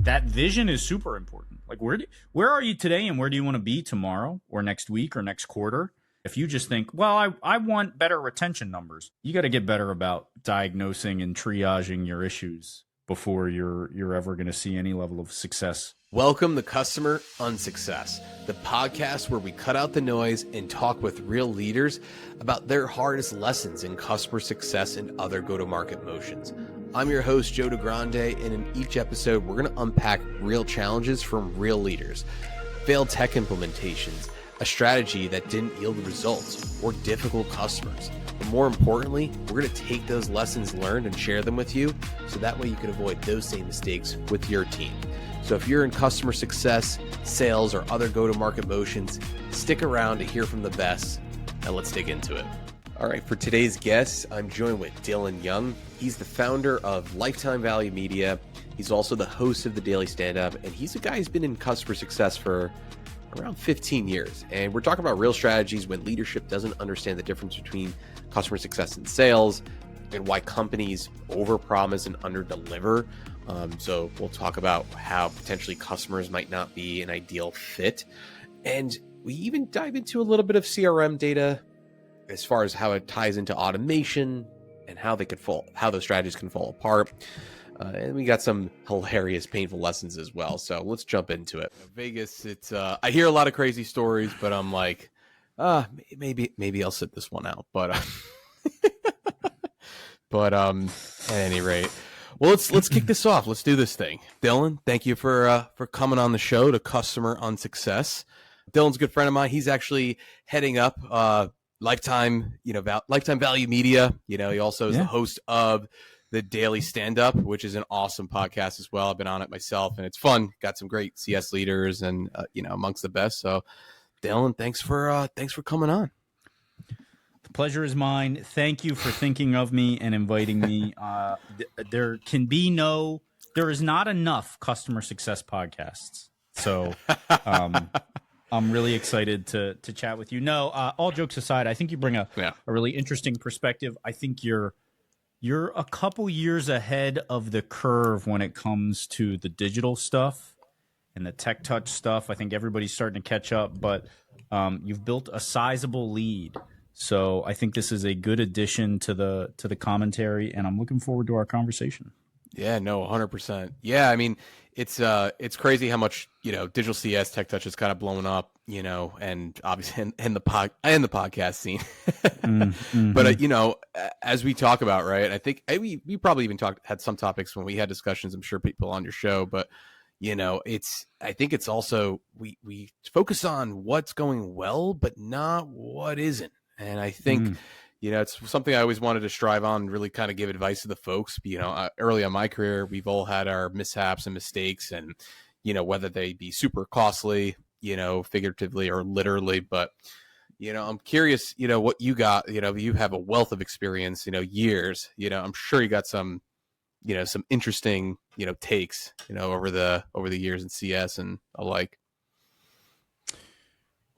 that vision is super important. Like where are you today and where do you want to be tomorrow or next week or next quarter? If you just think, well, I want better retention numbers, you got to get better about diagnosing and triaging your issues before you're ever going to see any level of success. Welcome to Customer Unsuccess, the podcast where we cut out the noise and talk with real leaders about their hardest lessons in customer success and other go-to-market motions. I'm your host, Joe DeGrande, and in each episode, we're going to unpack real challenges from real leaders, failed tech implementations, a strategy that didn't yield results, or difficult customers. But more importantly, we're going to take those lessons learned and share them with you so that way you can avoid those same mistakes with your team. So if you're in customer success, sales, or other go-to-market motions, stick around to hear from the best, and let's dig into it. All right, for today's guest, I'm joined with Dillon Young. He's the founder of Lifetime Value Media. He's also the host of the Daily Stand-Up, and he's a guy who's been in customer success for around 15 years. And we're talking about real strategies when leadership doesn't understand the difference between customer success and sales and why companies overpromise and underdeliver. So we'll talk about how potentially customers might not be an ideal fit. And we even dive into a little bit of CRM data as far as how it ties into automation and how those strategies can fall apart. And we got some hilarious, painful lessons as well. So let's jump into it. Vegas, it's I hear a lot of crazy stories, but I'm like, maybe I'll sit this one out. But at any rate, well, let's kick this off. Let's do this thing. Dillon, thank you for coming on the show to Customer Unsuccess. Dillon's a good friend of mine. He's actually heading up Lifetime Value Media. He also is the host of the Daily Stand-Up, which is an awesome podcast as well. I've been on it myself, and it's fun. Got some great CS leaders, and amongst the best. So, Dillon, thanks for coming on. The pleasure is mine. Thank you for thinking of me and inviting me. There is not enough customer success podcasts, so I'm really excited to chat with you. No, all jokes aside, I think you bring a really interesting perspective. I think you're a couple years ahead of the curve when it comes to the digital stuff and the tech touch stuff. I think everybody's starting to catch up, but you've built a sizable lead. So I think this is a good addition to the commentary, and I'm looking forward to our conversation. Yeah, no, 100%. Yeah, I mean, it's crazy how much digital CS tech touch is kind of blowing up, and obviously in the podcast scene. Mm-hmm. But as we talk about, right, I think we probably even had some topics when we had discussions. I'm sure people on your show, but I think it's also we focus on what's going well, but not what isn't. And I think, it's something I always wanted to strive on and really kind of give advice to the folks. Early in my career, we've all had our mishaps and mistakes and, whether they be super costly, figuratively or literally. But, I'm curious, what you got, you have a wealth of experience, years, I'm sure you got some, some interesting, takes, over the years in CS and alike.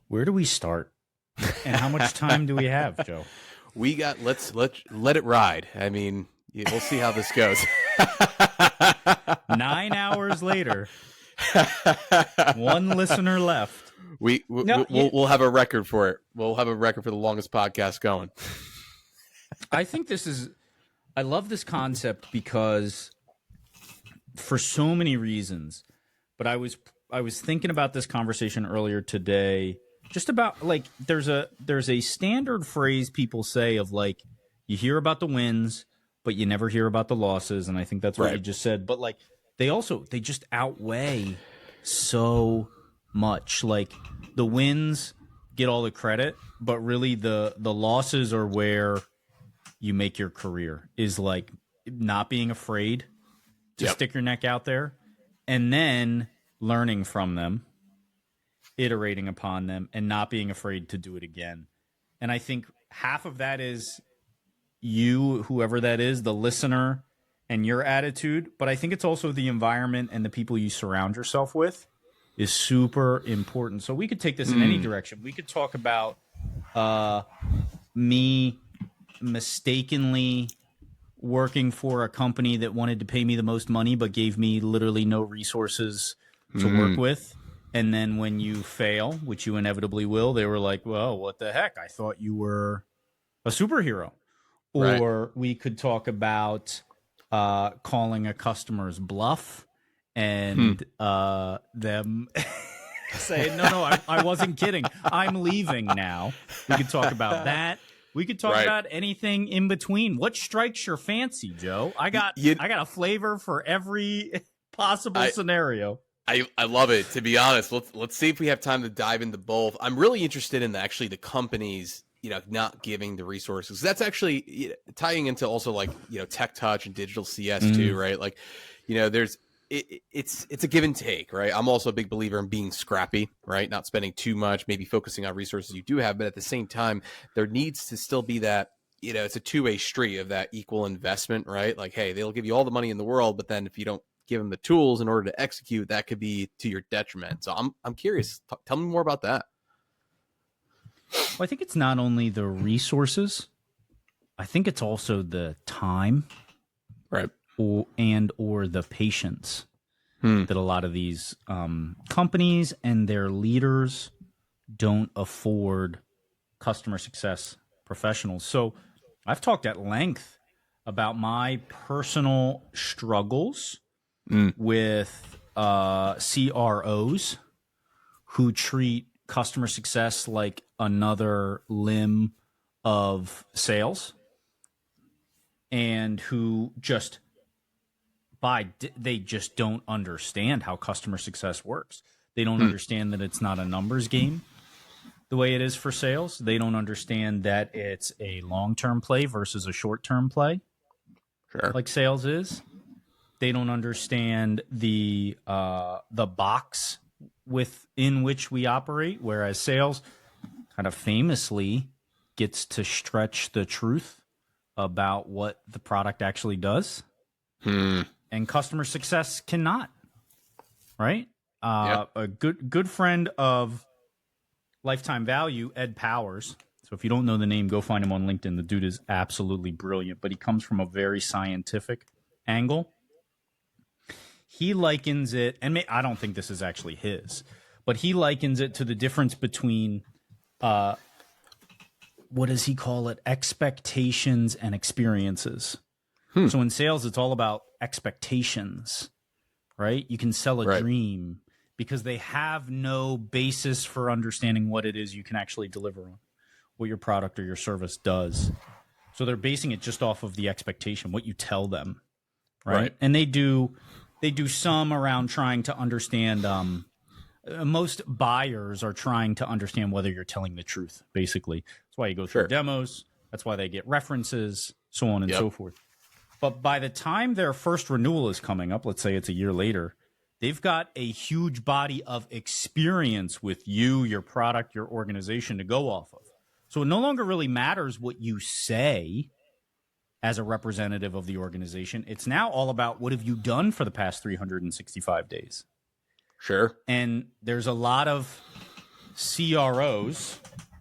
Where do we start? And how much time do we have, Joe? We got let's let it ride. I mean, we'll see how this goes. 9 hours later, one listener left. We'll have a record for it. We'll have a record for the longest podcast going. I think I love this concept because for so many reasons. But I was thinking about this conversation earlier today. Just about like there's a standard phrase people say of like you hear about the wins, but you never hear about the losses, and I think that's what you just said. But like they just outweigh so much. Like the wins get all the credit, but really the losses are where you make your career. Is like not being afraid to stick your neck out there, and then learning from them, iterating upon them, and not being afraid to do it again. And I think half of that is you, whoever that is, the listener, and your attitude. But I think it's also the environment and the people you surround yourself with is super important. So we could take this in any direction. We could talk about me mistakenly working for a company that wanted to pay me the most money but gave me literally no resources to work with. And then when you fail, which you inevitably will, they were like, well, what the heck? I thought you were a superhero. Right. Or we could talk about calling a customer's bluff and them saying, no, I wasn't kidding. I'm leaving now. We could talk about that. We could talk about anything in between. What strikes your fancy, Joe? I got a flavor for every possible scenario. I love it. To be honest, let's see if we have time to dive into both. I'm really interested in the companies, not giving the resources. That's actually tying into also like, tech touch and digital CS too, right? Like, it's a give and take, right? I'm also a big believer in being scrappy, right? Not spending too much, maybe focusing on resources you do have, but at the same time, there needs to still be that, it's a two-way street of that equal investment, right? Like, hey, they'll give you all the money in the world, but then if you don't give them the tools in order to execute, that could be to your detriment. So I'm curious. Tell me more about that. Well, I think it's not only the resources. I think it's also the time, right, or the patience that a lot of these companies and their leaders don't afford customer success professionals. So I've talked at length about my personal struggles with CROs who treat customer success like another limb of sales, and who just they just don't understand how customer success works. They don't understand that it's not a numbers game the way it is for sales. They don't understand that it's a long-term play versus a short-term play, like sales is. They don't understand the box within which we operate, whereas sales kind of famously gets to stretch the truth about what the product actually does. And customer success cannot, right? A good friend of Lifetime Value, Ed Powers. So if you don't know the name, go find him on LinkedIn. The dude is absolutely brilliant, but he comes from a very scientific angle. He likens it, and I don't think this is actually his, but he likens it to the difference between, what does he call it? Expectations and experiences. So in sales, it's all about expectations, right? You can sell a dream because they have no basis for understanding what it is you can actually deliver on, what your product or your service does. So they're basing it just off of the expectation, what you tell them, right? And they do some around trying to understand. Most buyers are trying to understand whether you're telling the truth, basically. That's why you go through demos. That's why they get references, so on and so forth. But by the time their first renewal is coming up, let's say it's a year later, they've got a huge body of experience with you, your product, your organization to go off of. So it no longer really matters what you say as a representative of the organization. It's now all about what have you done for the past 365 days. Sure. And there's a lot of CROs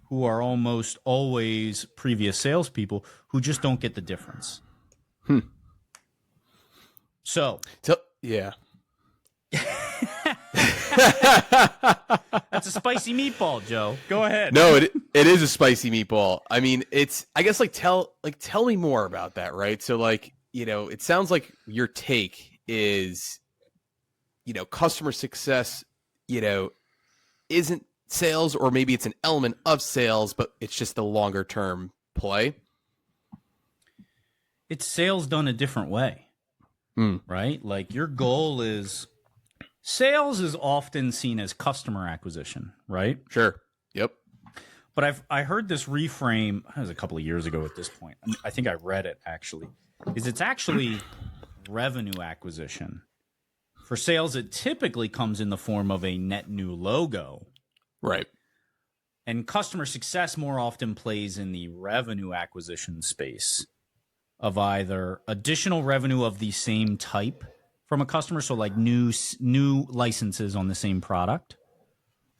who are almost always previous salespeople who just don't get the difference. So yeah. That's a spicy meatball, Joe. Go ahead. No, it is a spicy meatball. I mean, I guess tell me more about that, right? So it sounds like your take is, customer success, isn't sales, or maybe it's an element of sales, but it's just a longer term play. It's sales done a different way, right? Like your goal is, sales is often seen as customer acquisition, right? Sure. Yep. But I heard this reframe, it was a couple of years ago at this point. I think I read it actually. It's actually revenue acquisition. For sales, it typically comes in the form of a net new logo. Right. And customer success more often plays in the revenue acquisition space of either additional revenue of the same type from a customer, so like new licenses on the same product,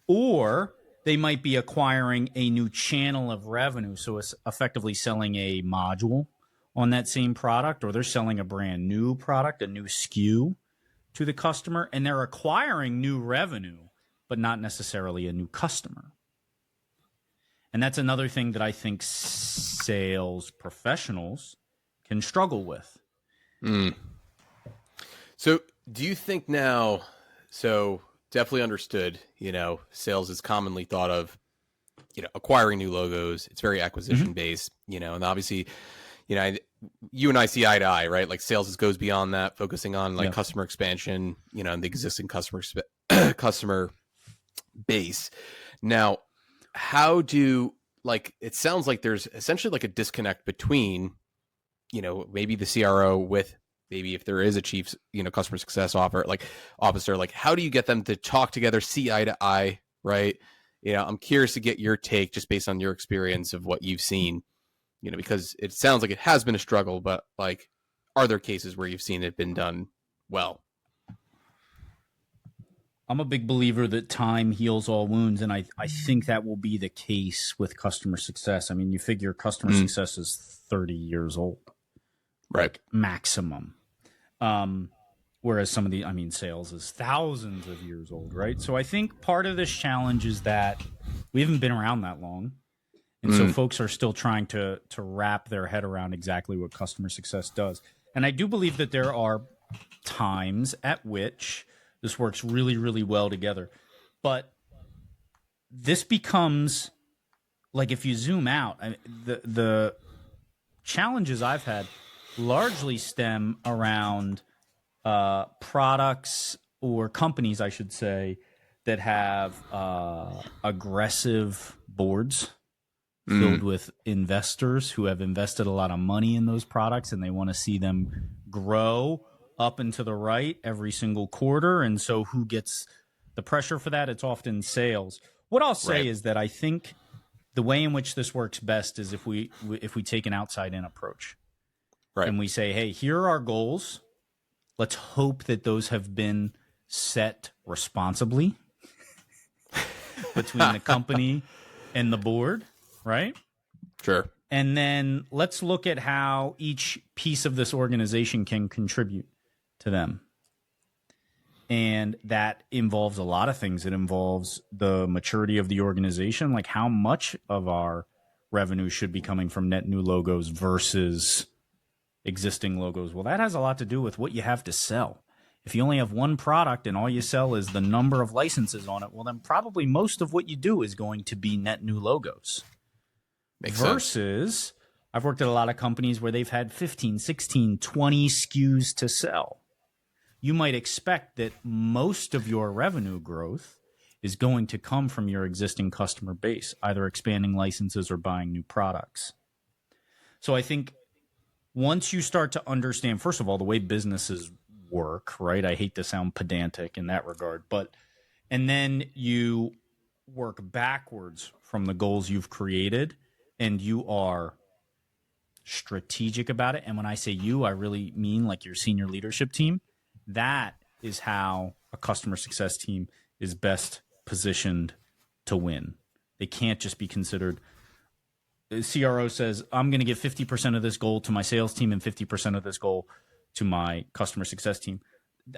or they might be acquiring a new channel of revenue, so it's effectively selling a module on that same product, or they're selling a brand new product, a new SKU to the customer, and they're acquiring new revenue, but not necessarily a new customer. And that's another thing that I think sales professionals can struggle with. So do you think now, so definitely understood, sales is commonly thought of, acquiring new logos. It's very acquisition based, and obviously, you and I see eye to eye, right? Like sales goes beyond that, focusing on like customer expansion, and the existing customer base. Now, how do, like, it sounds like there's essentially like a disconnect between, maybe the CRO with maybe if there is a chief, customer success officer, like how do you get them to talk together, see eye to eye, right? I'm curious to get your take just based on your experience of what you've seen, because it sounds like it has been a struggle, but like, are there cases where you've seen it been done well? I'm a big believer that time heals all wounds, and I think that will be the case with customer success. I mean, you figure customer success is 30 years old, right? Like, maximum. Whereas sales is thousands of years old, right? So I think part of this challenge is that we haven't been around that long. And so folks are still trying to wrap their head around exactly what customer success does. And I do believe that there are times at which this works really, really well together. But this becomes, like, if you zoom out, the challenges I've had largely stem around products or companies, I should say, that have aggressive boards filled with investors who have invested a lot of money in those products, and they want to see them grow up and to the right every single quarter. And so who gets the pressure for that? It's often sales. What I'll say is that I think the way in which this works best is if we take an outside-in approach. Right. And we say, hey, here are our goals. Let's hope that those have been set responsibly between the company and the board, right? Sure. And then let's look at how each piece of this organization can contribute to them. And that involves a lot of things. It involves the maturity of the organization, like how much of our revenue should be coming from net new logos versus existing logos. Well, that has a lot to do with what you have to sell. If you only have one product and all you sell is the number of licenses on it, well, then probably most of what you do is going to be net new logos. Versus, I've worked at a lot of companies where they've had 15, 16, 20 SKUs to sell. You might expect that most of your revenue growth is going to come from your existing customer base, either expanding licenses or buying new products. So I think once you start to understand, first of all, the way businesses work, right? I hate to sound pedantic in that regard, and then you work backwards from the goals you've created, and you are strategic about it. And when I say you, I really mean like your senior leadership team. That is how a customer success team is best positioned to win. They can't just be considered. The CRO says, I'm going to give 50% of this goal to my sales team and 50% of this goal to my customer success team.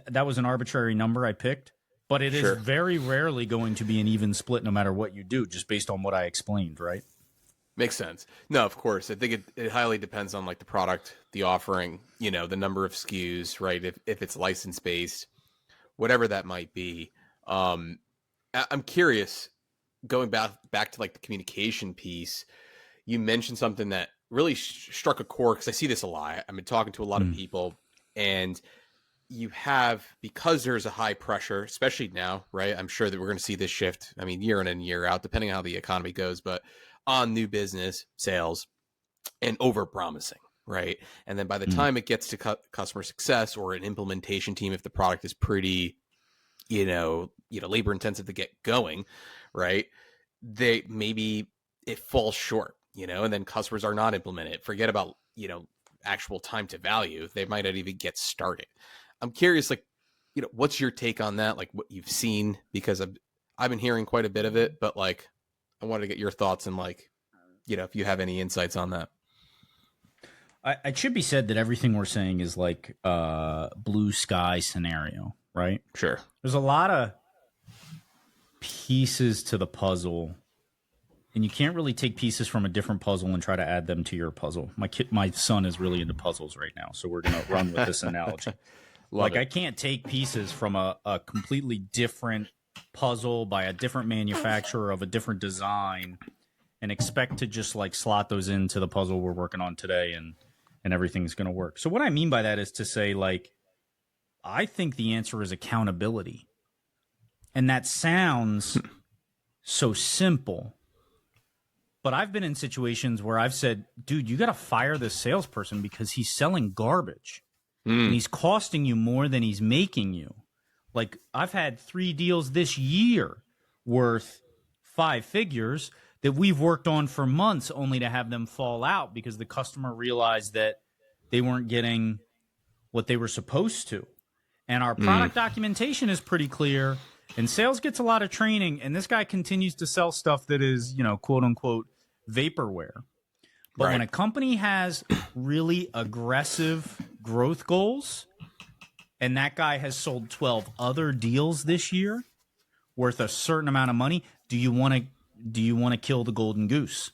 That was an arbitrary number I picked, but it is very rarely going to be an even split no matter what you do, just based on what I explained, right? Makes sense. No, of course. I think it highly depends on like the product, the offering, the number of SKUs, right? If it's license based, whatever that might be. I'm curious, going back to like the communication piece, you mentioned something that really struck a chord, because I see this a lot. I've been talking to a lot of people, and you have, because there's a high pressure, especially now, right? I'm sure that we're going to see this shift, year in and year out, depending on how the economy goes, but on new business sales and over promising, right? And then by the time it gets to customer success or an implementation team, if the product is pretty, labor intensive to get going, right? It falls short, and then customers are not implemented. Forget about, actual time to value. They might not even get started. I'm curious, like, what's your take on that? Like what you've seen, because I've been hearing quite a bit of it, but like, I wanted to get your thoughts and like, if you have any insights on that. It should be said that everything we're saying is like blue sky scenario, right? Sure. There's a lot of pieces to the puzzle, and you can't really take pieces from a different puzzle and try to add them to your puzzle. My son is really into puzzles right now, so we're going to run with this analogy. I can't take pieces from a completely different puzzle by a different manufacturer of a different design and expect to just like slot those into the puzzle we're working on today and everything's going to work. So what I mean by that is to say, like, I think the answer is accountability. And that sounds so simple. But I've been in situations where I've said, dude, you got to fire this salesperson because he's selling garbage. And he's costing you more than he's making you. Like, I've had 3 deals this year worth 5 figures that we've worked on for months only to have them fall out because the customer realized that they weren't getting what they were supposed to. And our product documentation is pretty clear, and sales gets a lot of training, and this guy continues to sell stuff that is, quote unquote, vaporware. But when a company has really aggressive growth goals, and that guy has sold 12 other deals this year worth a certain amount of money, do you want to kill the golden goose?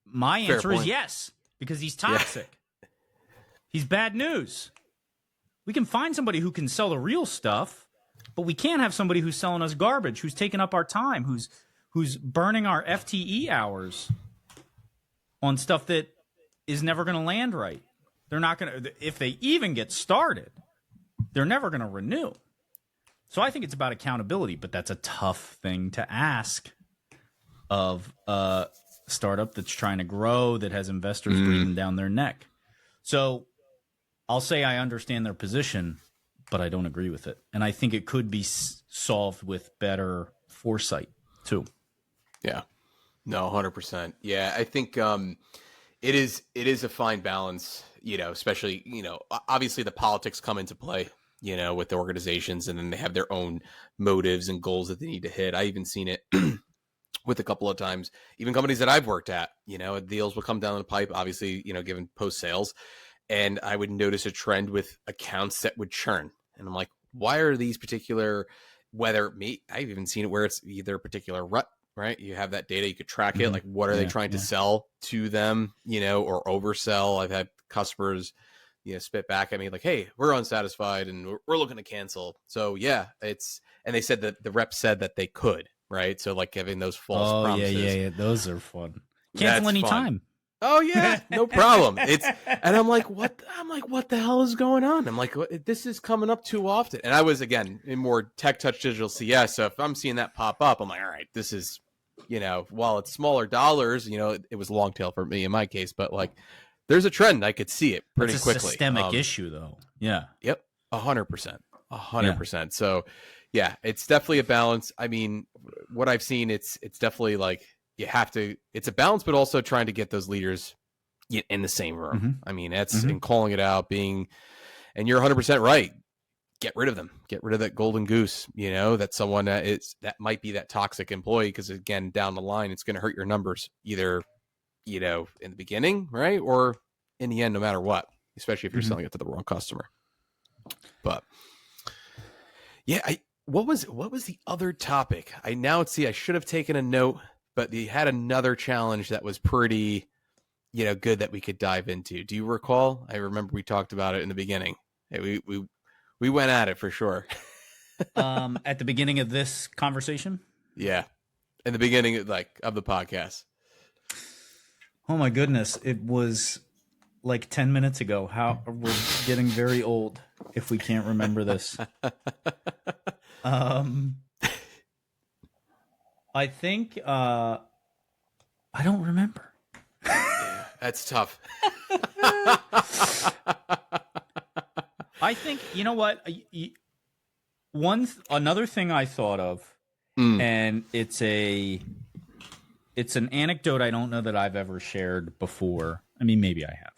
My answer is yes, because he's toxic. Yeah. He's bad news. We can find somebody who can sell the real stuff, but we can't have somebody who's selling us garbage, who's taking up our time, who's burning our FTE hours on stuff that is never going to land right. They're not going to, if they even get started, they're never going to renew. So I think it's about accountability, but that's a tough thing to ask of a startup that's trying to grow, that has investors breathing down their neck. So I'll say I understand their position, but I don't agree with it. And I think it could be solved with better foresight too. Yeah. No, 100%. Yeah, I think it is a fine balance, especially, obviously the politics come into play, with the organizations, and then they have their own motives and goals that they need to hit. I even seen it with a couple of times, even companies that I've worked at, deals will come down the pipe, obviously, given post sales, and I would notice a trend with accounts that would churn. And I'm like, why are these particular, I've even seen it where it's either a particular rut, right? You have that data, you could track it. Like, what are they trying to sell to them, or oversell? I've had customers, spit back at me like, hey, we're unsatisfied and we're looking to cancel. So yeah, and they said that the rep said that they could, right? So like having those false promises. Yeah. Those are fun. Cancel anytime. Oh yeah, no problem. And I'm like, what the hell is going on? I'm like, this is coming up too often. And I was, again, in more tech touch digital CS. So if I'm seeing that pop up, I'm like, all right, this is, while it's smaller dollars, it was long tail for me in my case, but like there's a trend. I could see it pretty quickly. It's a systemic issue though. Yeah. Yep. 100%. 100%. So yeah, it's definitely a balance. I mean, what I've seen, it's definitely like, it's a balance, but also trying to get those leaders in the same room. I mean, that's in calling it out, and you're 100% right. Get rid of them. Get rid of that golden goose, that someone that might be that toxic employee. Cause again, down the line, it's going to hurt your numbers either, in the beginning, right. Or in the end, no matter what, especially if you're selling it to the wrong customer. But yeah, what was the other topic? I should have taken a note. But they had another challenge that was pretty, good that we could dive into. Do you recall? I remember we talked about it in the beginning. We went at it for sure. At the beginning of this conversation? Yeah. In the beginning of the podcast. Oh my goodness. It was like 10 minutes ago. We're getting very old if we can't remember this. I think I don't remember. Yeah, that's tough. I think, you know what? Another thing I thought of, and it's an anecdote I don't know that I've ever shared before. I mean, maybe I have.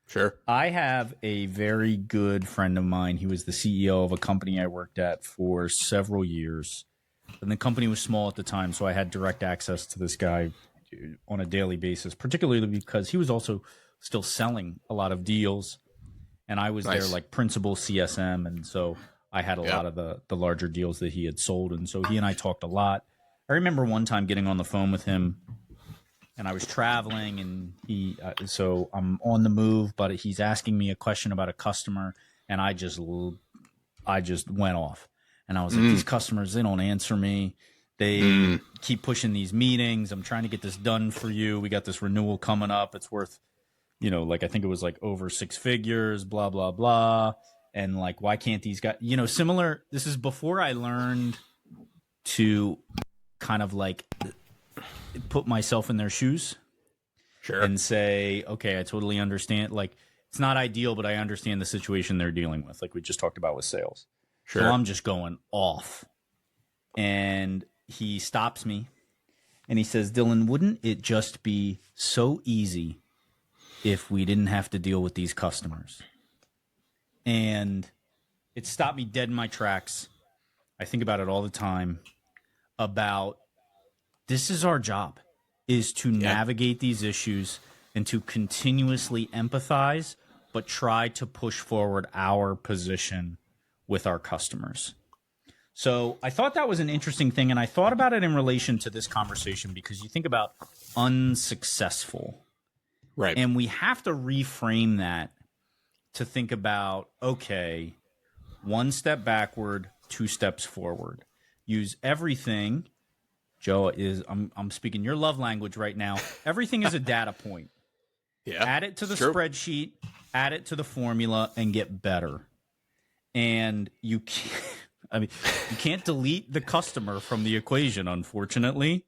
Sure. I have a very good friend of mine. He was the CEO of a company I worked at for several years. And the company was small at the time, so I had direct access to this guy on a daily basis, particularly because he was also still selling a lot of deals, and I was Nice. their like principal CSM, and so I had a lot of the larger deals that he had sold, and so he and I talked a lot. I remember one time getting on the phone with him, and I was traveling, and so I'm on the move, but he's asking me a question about a customer, and I just went off, and I was like, these customers, they don't answer me. They keep pushing these meetings. I'm trying to get this done for you. We got this renewal coming up. It's worth, like I think it was like over 6 figures, blah, blah, blah. And like, why can't these guys, similar. This is before I learned to kind of like put myself in their shoes. Sure. And say, okay, I totally understand. Like, it's not ideal, but I understand the situation they're dealing with. Like we just talked about with sales. Sure. So I'm just going off. And he stops me and he says, Dillon, wouldn't it just be so easy if we didn't have to deal with these customers? And it stopped me dead in my tracks. I think about it all the time about this is our job, is to navigate these issues and to continuously empathize, but try to push forward our position with our customers. So I thought that was an interesting thing, and I thought about it in relation to this conversation because you think about unsuccessful. Right. And we have to reframe that to think about, okay, 1 step backward, 2 steps forward. Use everything. Joe, I'm speaking your love language right now. Everything is a data point. Yeah. Add it to the spreadsheet, add it to the formula, and get better. And you can't delete the customer from the equation, unfortunately.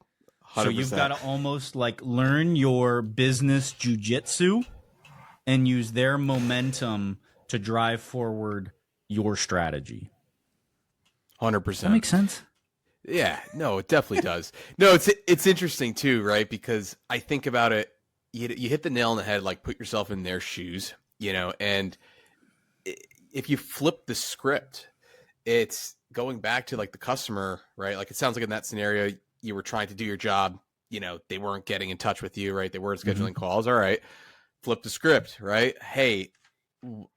100%. So you've got to almost like learn your business jujitsu and use their momentum to drive forward your strategy. 100%. That makes sense? Yeah, no, it definitely does. No, it's interesting too, right? Because I think about it, you hit the nail on the head, like put yourself in their shoes, and if you flip the script, it's going back to like the customer, right? Like it sounds like in that scenario, you were trying to do your job, they weren't getting in touch with you, right? They weren't scheduling calls. All right. Flip the script, right? Hey,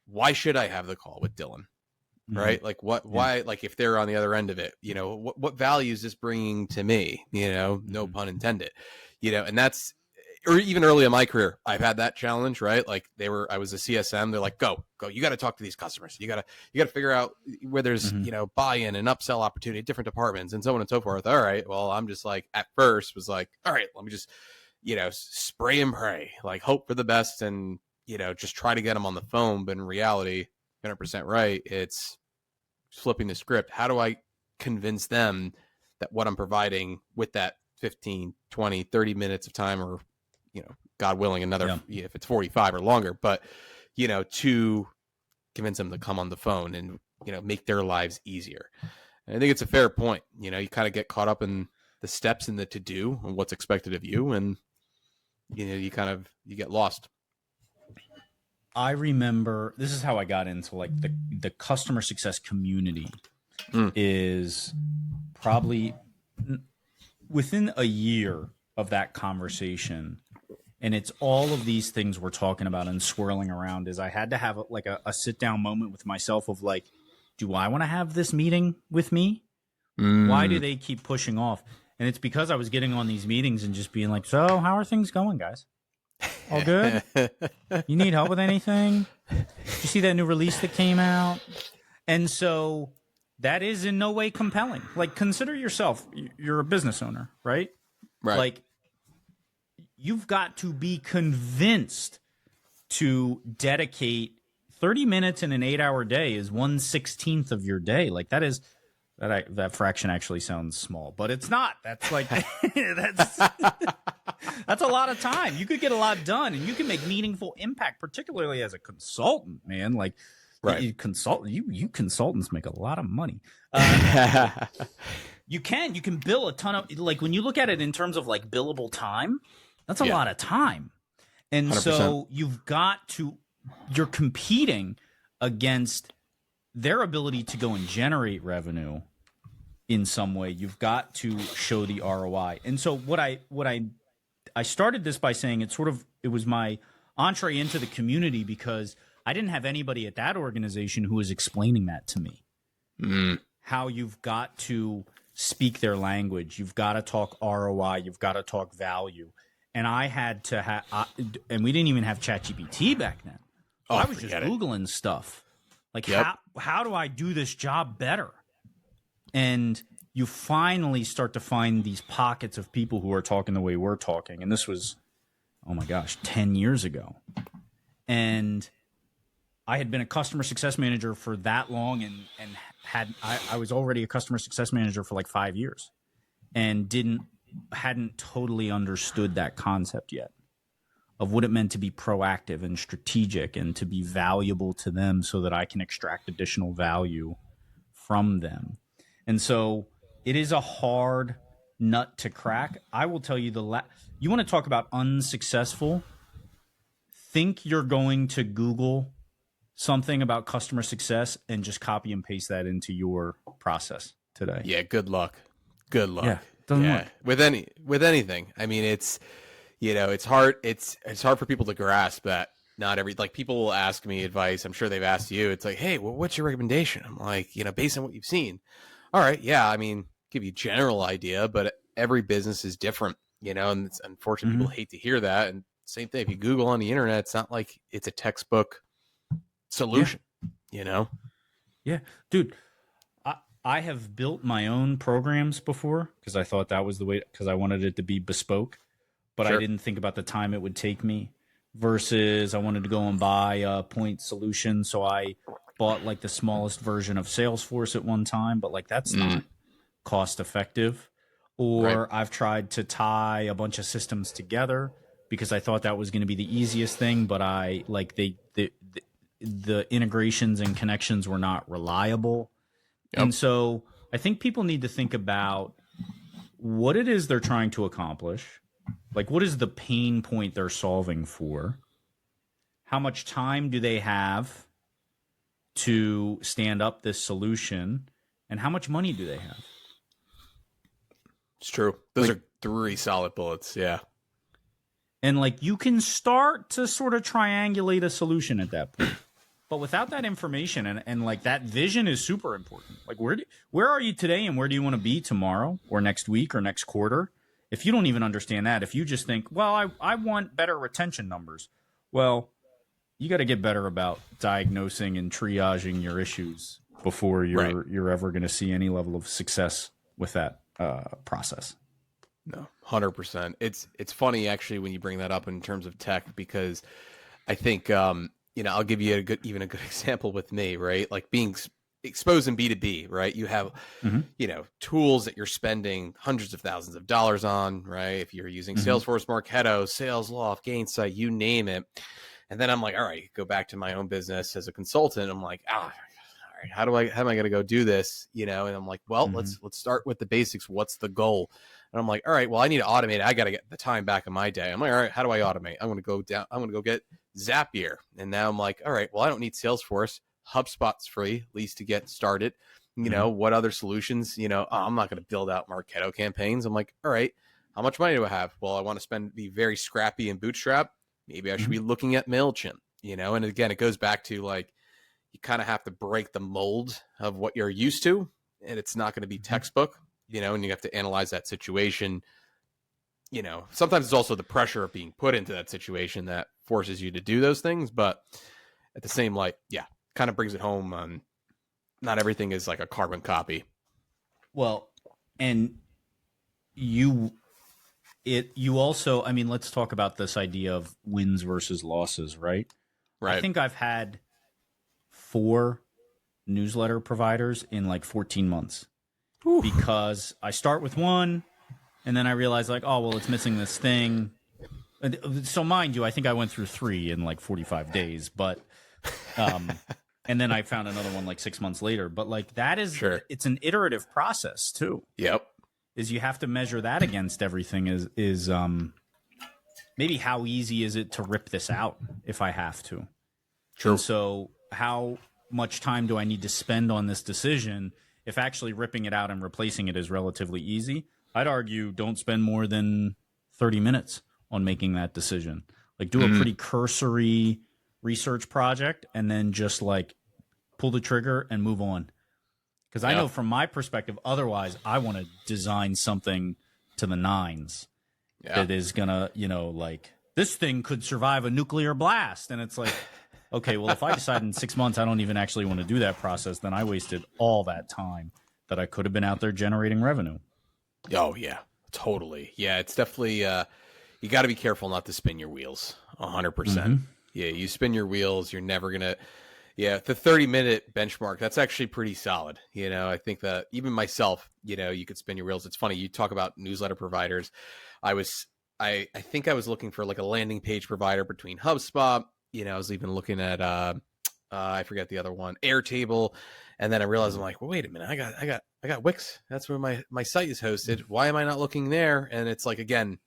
why should I have the call with Dillon? Right? Like why, like if they're on the other end of it, what value is this bringing to me? No pun intended, and that's, or even early in my career, I've had that challenge, right? Like I was a CSM. They're like, go, you got to talk to these customers. You got to figure out where there's, buy-in and upsell opportunity, different departments and so on and so forth. All right. Well, I'm just like, at first was like, all right, let me just, spray and pray, like hope for the best and, just try to get them on the phone. But in reality, 100% right. It's flipping the script. How do I convince them that what I'm providing with that 15, 20, 30 minutes of time, or, God willing, another, if it's 45 or longer, but, to convince them to come on the phone and, make their lives easier. And I think it's a fair point. You kind of get caught up in the steps and the to-do and what's expected of you. And, you get lost. I remember, this is how I got into like the customer success community is probably within a year of that conversation. And it's all of these things we're talking about and swirling around is I had to have a sit down moment with myself of like, do I want to have this meeting with me? Why do they keep pushing off? And it's because I was getting on these meetings and just being like, so how are things going, guys? All good? You need help with anything? Did you see that new release that came out? And so that is in no way compelling. Like, consider yourself, you're a business owner, right? Right. Like, you've got to be convinced to dedicate 30 minutes in an 8-hour day is 1/16 of your day. Like, that is... That fraction actually sounds small, but it's not. That's like that's a lot of time. You could get a lot done, and you can make meaningful impact, particularly as a consultant, man. Like, right? You consultants make a lot of money. You can bill a ton of, like, when you look at it in terms of like billable time, that's a lot of time, and 100%. So you're competing against their ability to go and generate revenue in some way. You've got to show the ROI. And so what I started this by saying it was my entree into the community because I didn't have anybody at that organization who was explaining that to me. How you've got to speak their language. You've got to talk ROI. You've got to talk value. And I had to have, and we didn't even have ChatGPT back then. So I was just Googling stuff. Like, how do I do this job better? And you finally start to find these pockets of people who are talking the way we're talking. And this was, oh my gosh, 10 years ago. And I had been a customer success manager for that long and I was already a customer success manager for like 5 years and hadn't totally understood that concept yet of what it meant to be proactive and strategic and to be valuable to them so that I can extract additional value from them. And so it is a hard nut to crack. I will tell you you want to talk about unsuccessful? Think you're going to Google something about customer success and just copy and paste that into your process today. Yeah, good luck. Good luck. Yeah, doesn't work. With anything. I mean, it's it's hard. It's hard for people to grasp that not every people will ask me advice. I'm sure they've asked you. It's like, hey, well, what's your recommendation? I'm like, based on what you've seen. All right, yeah. I mean, give you a general idea, but every business is different, and it's unfortunate people hate to hear that. And same thing, if you Google on the internet, it's not like it's a textbook solution, Yeah, dude, I have built my own programs before because I thought that was the way, because I wanted it to be bespoke, but I didn't think about the time it would take me versus I wanted to go and buy a point solution. So I bought like the smallest version of Salesforce at one time, but like that's not cost effective. Or I've tried to tie a bunch of systems together because I thought that was going to be the easiest thing, but I like the integrations and connections were not reliable. Yep. And so I think people need to think about what it is they're trying to accomplish. Like, what is the pain point they're solving for? How much time do they have to stand up this solution? And how much money do they have? It's true. Those are 3 solid bullets. Yeah. And you can start to sort of triangulate a solution at that point. But without that information and that vision is super important. Like, where are you today and where do you want to be tomorrow or next week or next quarter? If you don't even understand that, if you just think, well, I want better retention numbers. Well, you got to get better about diagnosing and triaging your issues before you're ever going to see any level of success with that process. No, 100%. It's funny actually when you bring that up in terms of tech, because I think I'll give you a good example with me, right? Like being exposed in B2B, right? You have tools that you're spending hundreds of thousands of dollars on, right? If you're using Salesforce, Marketo, SalesLoft, Gainsight, you name it. And then I'm like, all right, go back to my own business as a consultant. I'm like, all right, how am I going to go do this? And I'm like, well, let's start with the basics. What's the goal? And I'm like, all right, well, I need to automate it. I got to get the time back in my day. I'm like, all right, how do I automate? I'm going to go get Zapier. And now I'm like, all right, well, I don't need Salesforce. HubSpot's free, at least to get started. What other solutions? I'm not going to build out Marketo campaigns. I'm like, all right, how much money do I have? Well, I want to be very scrappy and bootstrap. Maybe I should be looking at MailChimp, and again, it goes back to you kind of have to break the mold of what you're used to, and it's not going to be textbook, and you have to analyze that situation. Sometimes it's also the pressure of being put into that situation that forces you to do those things, but at the same kind of brings it home on not everything is like a carbon copy. Well, and you also, I mean, let's talk about this idea of wins versus losses, right? Right. I think I've had 4 newsletter providers in 14 months. Ooh. Because I start with one and then I realize oh, well, it's missing this thing. So mind you, I think I went through 3 in 45 days, but, and then I found another one 6 months later, but that is, it's an iterative process too. Yep. Is you have to measure that against everything is maybe how easy is it to rip this out if I have to. True. And so how much time do I need to spend on this decision if actually ripping it out and replacing it is relatively easy? I'd argue don't spend more than 30 minutes on making that decision. Like do a pretty cursory research project and then just like pull the trigger and move on. Because I know from my perspective, otherwise I want to design something to the nines that is going to, like this thing could survive a nuclear blast. And it's like, okay, well, if I decide in 6 months I don't even actually want to do that process, then I wasted all that time that I could have been out there generating revenue. Oh, yeah, totally. Yeah, it's definitely, you got to be careful not to spin your wheels 100%. Yeah, you spin your wheels, you're never going to, the 30-minute benchmark, that's actually pretty solid. I think that even myself, you could spin your wheels. It's funny, you talk about newsletter providers. I think I was looking for like a landing page provider between HubSpot. I was even looking at, I forget the other one, Airtable. And then I realized I'm like, well, wait a minute, I got Wix. That's where my site is hosted. Why am I not looking there? And it's like, again,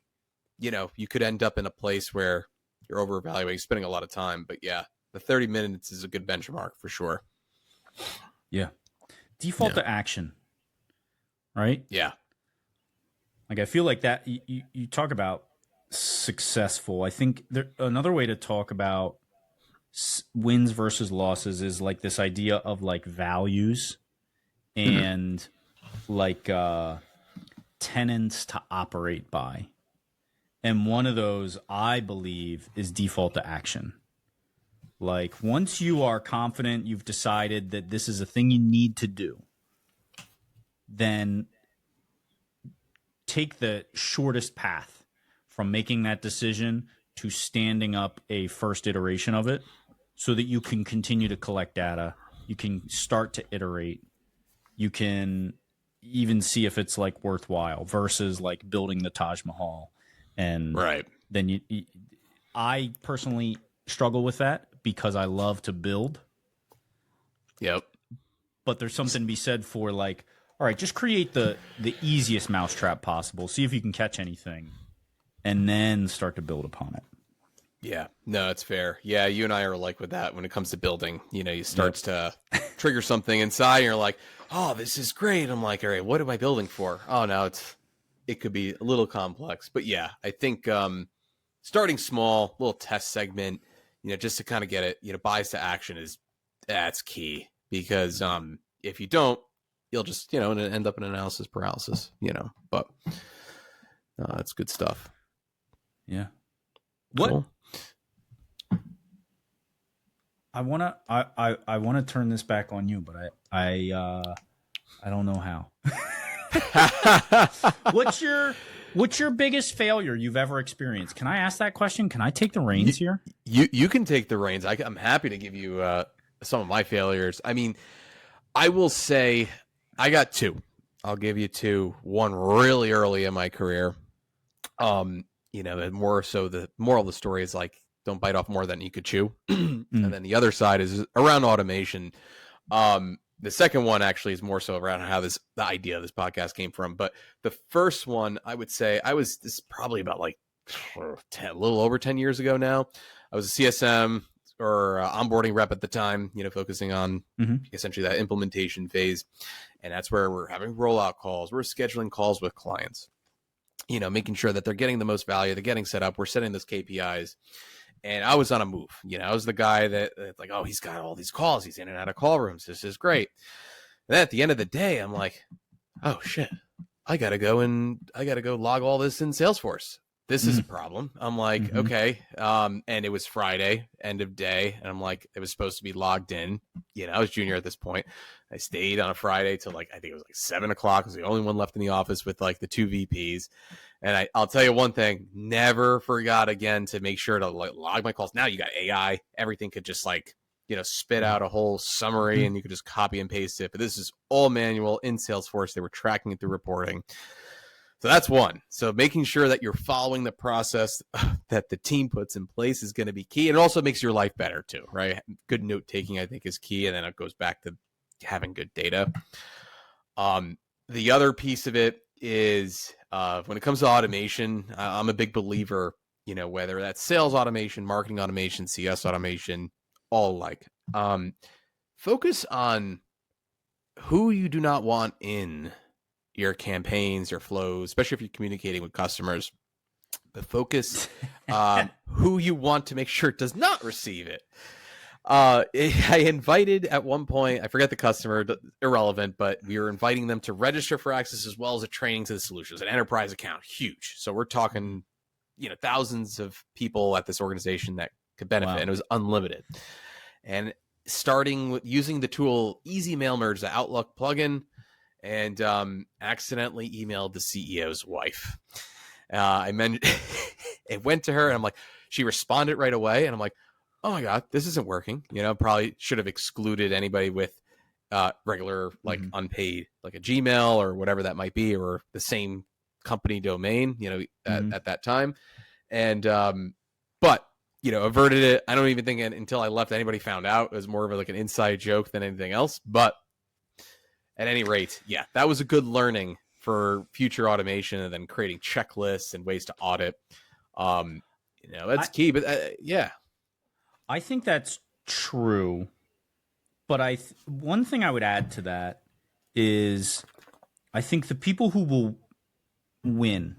you could end up in a place where you're over evaluating, spending a lot of time. But yeah, the 30 minutes is a good benchmark for sure. Yeah. Default to action, right? Yeah. Like I feel like that you talk about successful. I think another way to talk about wins versus losses is like this idea of like values and like tenets to operate by. And one of those, I believe, is default to action. Like once you are confident, you've decided that this is a thing you need to do, then take the shortest path from making that decision to standing up a first iteration of it so that you can continue to collect data. You can start to iterate. You can even see if it's like worthwhile versus like building the Taj Mahal. And then I personally struggle with that because I love to build. Yep. But there's something to be said for like, all right, just create the easiest mousetrap possible. See if you can catch anything, and then start to build upon it. Yeah, no, it's fair. Yeah, you and I are alike with that when it comes to building. You start to trigger something inside, and you're like, oh, this is great. I'm like, all right, what am I building for? Oh, no, it could be a little complex. But yeah, I think starting small, little test segment, just to kind of get it, bias to action that's key. Because if you don't, you'll just, end up in analysis paralysis, but that's good stuff. Yeah. Cool. What? I want to turn this back on you, but I don't know how. What's your biggest failure you've ever experienced? Can I ask that question? Can I take the reins here? You can take the reins. I'm happy to give you some of my failures. I mean, I will say I got two. I'll give you two. One really early in my career. More so the moral of the story is like, don't bite off more than you could chew. And then the other side is around automation. The second one actually is more so around how the idea of this podcast came from. But the first one, I would say this is probably about like a little over 10 years ago now. I was a CSM or onboarding rep at the time, focusing on essentially that implementation phase. And that's where we're having rollout calls. We're scheduling calls with clients, making sure that they're getting the most value. They're getting set up. We're setting those KPIs. And I was on a move. I was the guy that's like, oh, he's got all these calls. He's in and out of call rooms. This is great. And then at the end of the day, I'm like, oh, shit. I got to go log all this in Salesforce. This is a problem. I'm like, okay. And it was Friday, end of day. And I'm like, it was supposed to be logged in. I was junior at this point. I stayed on a Friday till I think it was 7 o'clock. I was the only one left in the office with the two VPs. And I'll tell you one thing, never forgot again to make sure to log my calls. Now you got AI. Everything could just spit out a whole summary and you could just copy and paste it. But this is all manual in Salesforce. They were tracking it through reporting. So that's one. So making sure that you're following the process that the team puts in place is going to be key. And it also makes your life better too, right? Good note taking, I think, is key. And then it goes back to having good data. The other piece of it is when it comes to automation, I'm a big believer, whether that's sales automation, marketing automation, CS automation, all alike. Focus on who you do not want in your campaigns or flows, especially if you're communicating with customers, but focus who you want to make sure does not receive it. I invited at one point, I forget the customer, irrelevant, but we were inviting them to register for access as well as a training to the solutions, an enterprise account, huge. So we're talking, thousands of people at this organization that could benefit, and it was unlimited. And starting with using the tool Easy Mail Merge, the Outlook plugin, and accidentally emailed the CEO's wife. It went to her, and I'm like, she responded right away, and I'm like, oh my God, this isn't working. Probably should have excluded anybody with regular, like unpaid, like a Gmail or whatever that might be, or the same company domain, at that time. And, but, averted it. I don't even think until I left anybody found out. It was more of like an inside joke than anything else. But at any rate, yeah, that was a good learning for future automation, and then creating checklists and ways to audit. That's key. But yeah. I think that's true, but one thing I would add to that is I think the people who will win,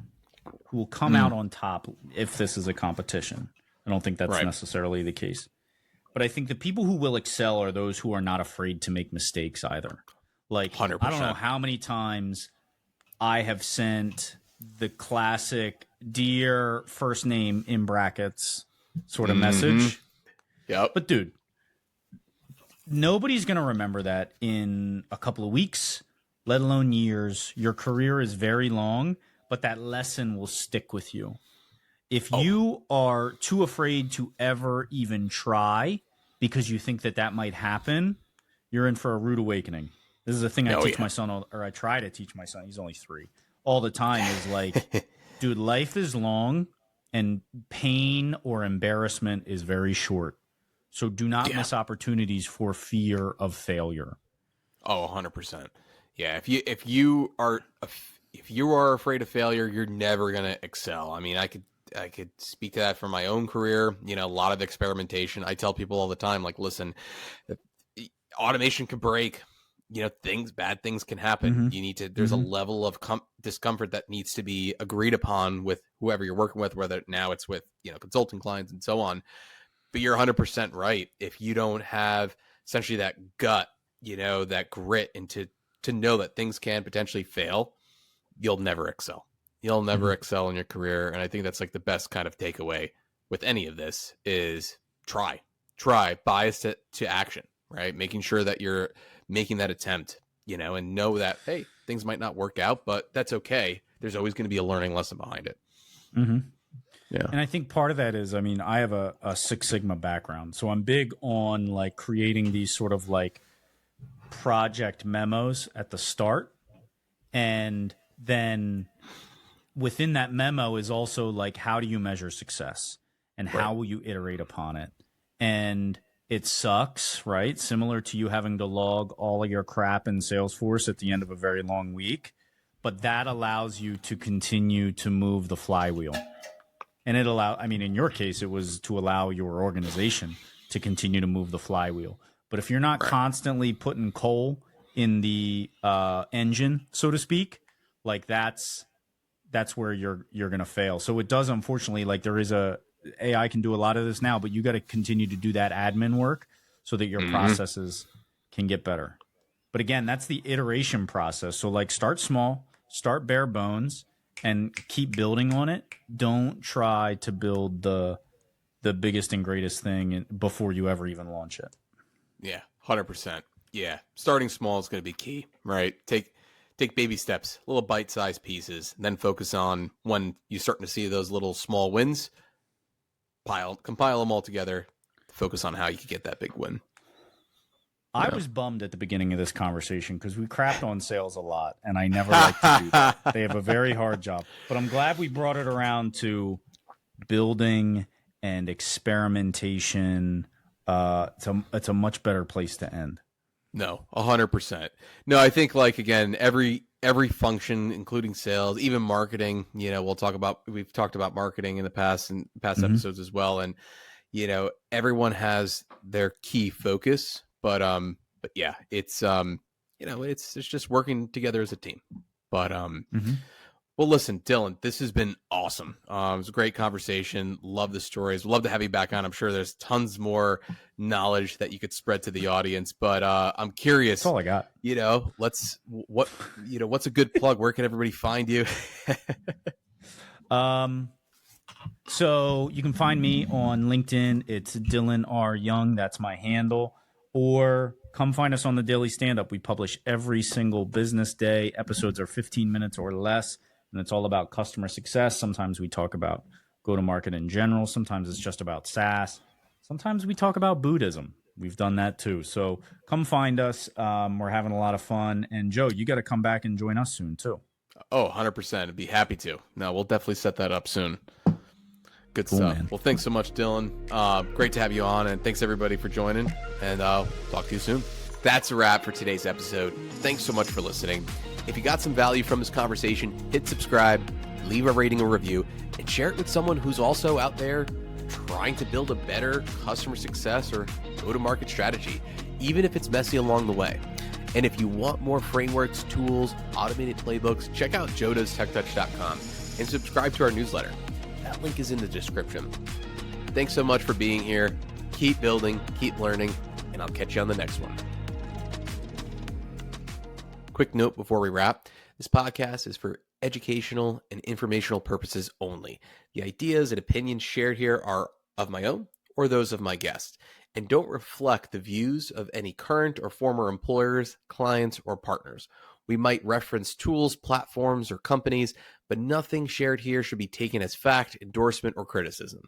who will come out on top if this is a competition, I don't think that's necessarily the case, but I think the people who will excel are those who are not afraid to make mistakes either. Like, 100%. I don't know how many times I have sent the classic dear first name in brackets sort of message. Yep. But dude, nobody's going to remember that in a couple of weeks, let alone years. Your career is very long, but that lesson will stick with you. If you are too afraid to ever even try because you think that might happen, you're in for a rude awakening. This is a thing I teach my son, or I try to teach my son. He's only 3. All the time is like, dude, life is long and pain or embarrassment is very short. So do not miss opportunities for fear of failure. Oh, 100%. Yeah. If you are afraid of failure, you're never going to excel. I mean, I could speak to that from my own career, a lot of experimentation. I tell people all the time, like, listen, automation can break, bad things can happen. You need to, there's a level of discomfort that needs to be agreed upon with whoever you're working with, whether now it's with, consulting clients and so on. But you're 100% right. If you don't have essentially that gut, that grit, and to know that things can potentially fail, you'll never excel. You'll never excel in your career. And I think that's like the best kind of takeaway with any of this is try, bias to action, right? Making sure that you're making that attempt, and know that, hey, things might not work out, but that's okay. There's always going to be a learning lesson behind it. Yeah. And I think part of that is, I mean, I have a Six Sigma background, so I'm big on like creating these sort of like project memos at the start. And then within that memo is also like, how do you measure success and how will you iterate upon it? And it sucks, right? Similar to you having to log all of your crap in Salesforce at the end of a very long week, but that allows you to continue to move the flywheel. And in your case, it was to allow your organization to continue to move the flywheel. But if you're not constantly putting coal in the engine, so to speak, like that's where you're going to fail. So it does, unfortunately, like there is AI can do a lot of this now, but you got to continue to do that admin work so that your processes can get better. But again, that's the iteration process. So like start small, start bare bones, and keep building on it. Don't try to build the biggest and greatest thing before you ever even launch it. Yeah, 100%. Yeah, starting small is going to be key, right? Take baby steps, little bite-sized pieces, and then focus on when you're starting to see those little small wins, compile them all together, focus on how you can get that big win. I was bummed at the beginning of this conversation because we crapped on sales a lot, and I never like to do that. They have a very hard job. But I'm glad we brought it around to building and experimentation. It's a much better place to end. No, 100%. No, I think like, again, every function, including sales, even marketing, we've talked about marketing in the past and past episodes as well. And, everyone has their key focus, but yeah, it's, it's just working together as a team. But, Well, listen, Dylan, this has been awesome. It was a great conversation. Love the stories. Love to have you back on. I'm sure there's tons more knowledge that you could spread to the audience, but I'm curious. That's all I got. What's a good plug? Where can everybody find you? So you can find me on LinkedIn. It's Dillon R. Young. That's my handle. Or come find us on the Daily Stand-Up. We publish every single business day. Episodes are 15 minutes or less, and it's all about customer success. Sometimes we talk about go-to-market in general. Sometimes it's just about SaaS. Sometimes we talk about Buddhism. We've done that too. So come find us. We're having a lot of fun. And Joe, you got to come back and join us soon too. Oh, 100%. I'd be happy to. No, we'll definitely set that up soon. Good Cool, stuff. man. Well, thanks so much, Dylan. Great to have you on, and thanks everybody for joining, and I'll talk to you soon. That's a wrap for today's episode. Thanks so much for listening. If you got some value from this conversation, hit subscribe, leave a rating or review, and share it with someone who's also out there trying to build a better customer success or go-to-market strategy, even if it's messy along the way. And if you want more frameworks, tools, automated playbooks, check out jodostechtouch.com and subscribe to our newsletter. That link is in the description. Thanks so much for being here. Keep building, keep learning, and I'll catch you on the next one. Quick note before we wrap. This podcast is for educational and informational purposes only. The ideas and opinions shared here are of my own or those of my guests, and don't reflect the views of any current or former employers, clients, or partners. We might reference tools, platforms, or companies, but nothing shared here should be taken as fact, endorsement, or criticism.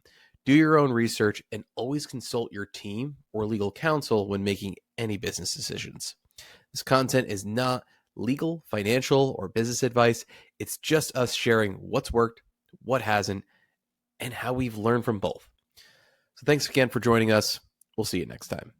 Do your own research and always consult your team or legal counsel when making any business decisions. This content is not legal, financial, or business advice. It's just us sharing what's worked, what hasn't, and how we've learned from both. So thanks again for joining us. We'll see you next time.